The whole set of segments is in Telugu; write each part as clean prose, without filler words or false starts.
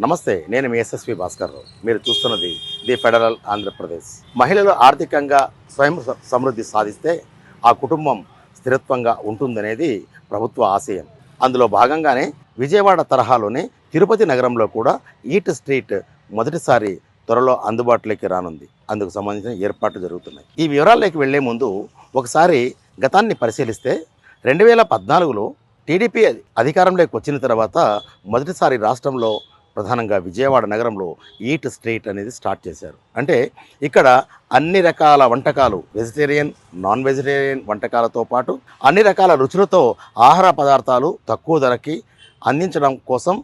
నమస్తే, నేను మీ ఎస్ఎస్వి భాస్కర్ రావు. మీరు చూస్తున్నది ది ఫెడరల్ ఆంధ్రప్రదేశ్. మహిళలు ఆర్థికంగా స్వయం సమృద్ధి సాధిస్తే ఆ కుటుంబం స్థిరత్వంగా ఉంటుందనేది ప్రభుత్వ ఆశయం. అందులో భాగంగానే విజయవాడ తరహాలోనే తిరుపతి నగరంలో కూడా ఈట్ స్ట్రీట్ మొదటిసారి త్వరలో అందుబాటులోకి రానుంది. అందుకు సంబంధించిన ఏర్పాట్లు జరుగుతున్నాయి. ఈ వివరాల్లోకి వెళ్లే ముందు ఒకసారి గతాన్ని పరిశీలిస్తే 2014లో టీడీపీ అధికారంలోకి వచ్చిన తర్వాత మొదటిసారి రాష్ట్రంలో ప్రధానంగా విజయవాడ నగరంలో ఈట్ స్ట్రీట్ అనేది స్టార్ట్ చేశారు. అంటే ఇక్కడ అన్ని రకాల వంటకాలు, వెజిటేరియన్, నాన్ వెజిటేరియన్ వంటకాలతో పాటు అన్ని రకాల రుచులతో ఆహార పదార్థాలు తక్కువ ధరకి అందించడం కోసం,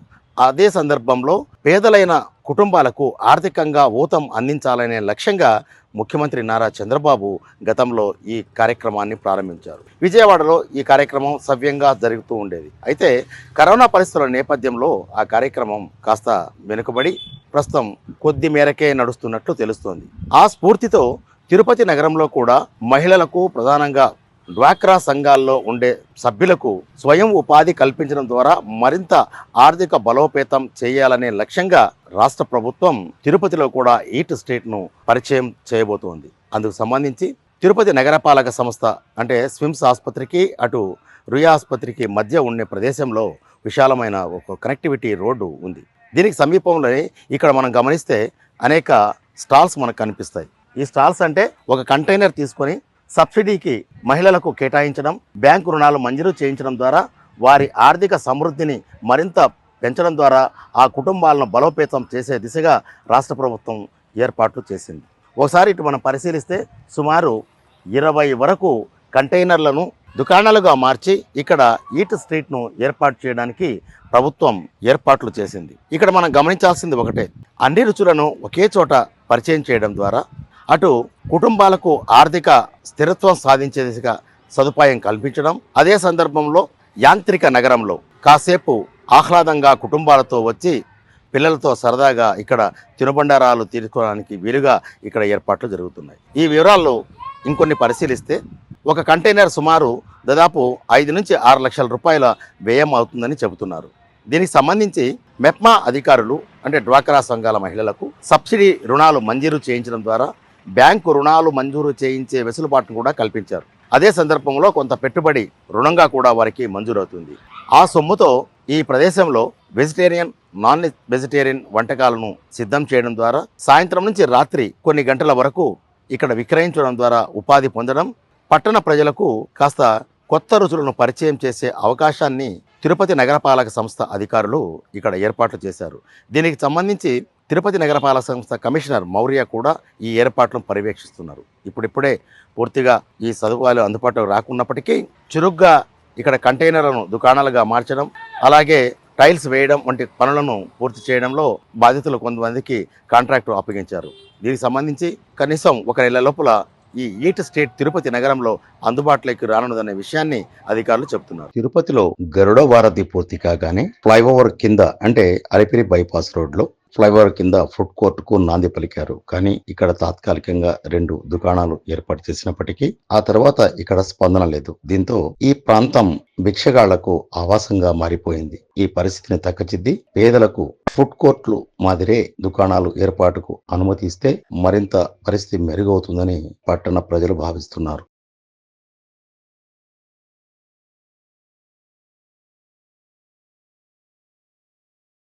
అదే సందర్భంలో పేదలైన కుటుంబాలకు ఆర్థికంగా ఊతం అందించాలనే లక్ష్యంగా ముఖ్యమంత్రి నారా చంద్రబాబు గతంలో ఈ కార్యక్రమాన్ని ప్రారంభించారు. విజయవాడలో ఈ కార్యక్రమం సవ్యంగా జరుగుతూ ఉండేది. అయితే కరోనా పరిస్థితుల నేపథ్యంలో ఆ కార్యక్రమం కాస్త వెనుకబడి ప్రస్తుతం కొద్ది మేరకే నడుస్తున్నట్లు తెలుస్తోంది. ఆ స్ఫూర్తితో తిరుపతి నగరంలో కూడా మహిళలకు, ప్రధానంగా డ్వాక్రా సంఘాల్లో ఉండే సభ్యులకు స్వయం ఉపాధి కల్పించడం ద్వారా మరింత ఆర్థిక బలోపేతం చేయాలనే లక్ష్యంగా రాష్ట్ర ప్రభుత్వం తిరుపతిలో కూడా ఈట్ స్ట్రీట్ను పరిచయం చేయబోతోంది. అందుకు సంబంధించి తిరుపతి నగరపాలక సంస్థ అంటే స్విమ్స్ ఆసుపత్రికి, అటు రుయా ఆసుపత్రికి మధ్య ఉండే ప్రదేశంలో విశాలమైన ఒక కనెక్టివిటీ రోడ్డు ఉంది. దీనికి సమీపంలోనే ఇక్కడ మనం గమనిస్తే అనేక స్టాల్స్ మనకు కనిపిస్తాయి. ఈ స్టాల్స్ అంటే ఒక కంటైనర్ తీసుకొని సబ్సిడీకి మహిళలకు కేటాయించడం, బ్యాంకు రుణాలు మంజూరు చేయించడం ద్వారా వారి ఆర్థిక సమృద్ధిని మరింత పెంచడం ద్వారా ఆ కుటుంబాలను బలోపేతం చేసే దిశగా రాష్ట్ర ప్రభుత్వం ఏర్పాట్లు చేసింది. ఒకసారి ఇటు మనం పరిశీలిస్తే సుమారు 20 వరకు కంటైనర్లను దుకాణాలుగా మార్చి ఇక్కడ ఈట్ స్ట్రీట్ను ఏర్పాటు చేయడానికి ప్రభుత్వం ఏర్పాట్లు చేసింది. ఇక్కడ మనం గమనించాల్సింది ఒకటే, అన్ని రుచులను ఒకే చోట పరిచయం చేయడం ద్వారా అటు కుటుంబాలకు ఆర్థిక స్థిరత్వం సాధించే దిశగా సదుపాయం కల్పించడం, అదే సందర్భంలో యాంత్రిక నగరంలో కాసేపు ఆహ్లాదంగా కుటుంబాలతో వచ్చి పిల్లలతో సరదాగా ఇక్కడ తినుబండారాలు తీసుకోవడానికి వీలుగా ఇక్కడ ఏర్పాట్లు జరుగుతున్నాయి. ఈ వివరాల్లో ఇంకొన్ని పరిశీలిస్తే ఒక కంటైనర్ సుమారు దాదాపు 5 నుంచి 6 లక్షల రూపాయల వ్యయం అవుతుందని చెబుతున్నారు. దీనికి సంబంధించి మెప్మా అధికారులు అంటే డ్వాక్రా సంఘాల మహిళలకు సబ్సిడీ రుణాలు మంజూరు చేయించడం ద్వారా బ్యాంకు రుణాలు మంజూరు చేయించే వెసులుబాటును కూడా కల్పించారు. అదే సందర్భంలో కొంత పెట్టుబడి రుణంగా కూడా వారికి మంజూరవుతుంది. ఆ సొమ్ముతో ఈ ప్రదేశంలో వెజిటేరియన్, నాన్ వెజిటేరియన్ వంటకాలను సిద్ధం చేయడం ద్వారా సాయంత్రం నుంచి రాత్రి కొన్ని గంటల వరకు ఇక్కడ విక్రయించడం ద్వారా ఉపాధి పొందడం, పట్టణ ప్రజలకు కాస్త కొత్త రుచులను పరిచయం చేసే అవకాశాన్ని తిరుపతి నగరపాలక సంస్థ అధికారులు ఇక్కడ ఏర్పాట్లు చేశారు. దీనికి సంబంధించి తిరుపతి నగరపాలక సంస్థ కమిషనర్ మౌర్య కూడా ఈ ఏర్పాట్లను పర్యవేక్షిస్తున్నారు. ఇప్పుడిప్పుడే పూర్తిగా ఈ సదుపాయాలు అందుబాటులోకి రాకున్నప్పటికీ చురుగ్గా ఇక్కడ కంటైనర్లను దుకాణాలుగా మార్చడం, అలాగే టైల్స్ వేయడం వంటి పనులను పూర్తి చేయడంలో బాధితులు కొంతమందికి కాంట్రాక్టు అప్పగించారు. దీనికి సంబంధించి కనీసం 1 నెల లోపల ఈ ఈట్ స్ట్రీట్ తిరుపతి నగరంలో అందుబాటులోకి రానున్నదనే విషయాన్ని అధికారులు చెబుతున్నారు. తిరుపతిలో గరుడ వారధి పూర్తి కాగానే ఫ్లైఓవర్ కింద అంటే అలిపిరి బైపాస్ రోడ్లో ఫ్లైఓవర్ కింద ఫుడ్ కోర్టుకు నాంది పలికారు. కానీ ఇక్కడ తాత్కాలికంగా 2 దుకాణాలు ఏర్పాటు చేసినప్పటికీ ఆ తర్వాత ఇక్కడ స్పందన లేదు. దీంతో ఈ ప్రాంతం భిక్షగాళ్లకు ఆవాసంగా మారిపోయింది. ఈ పరిస్థితిని తక్కచిద్ది పేదలకు ఫుడ్ కోర్టులు మాదిరే దుకాణాలు ఏర్పాటుకు అనుమతి ఇస్తే మరింత పరిస్థితి మెరుగవుతుందని పట్టణ ప్రజలు భావిస్తున్నారు.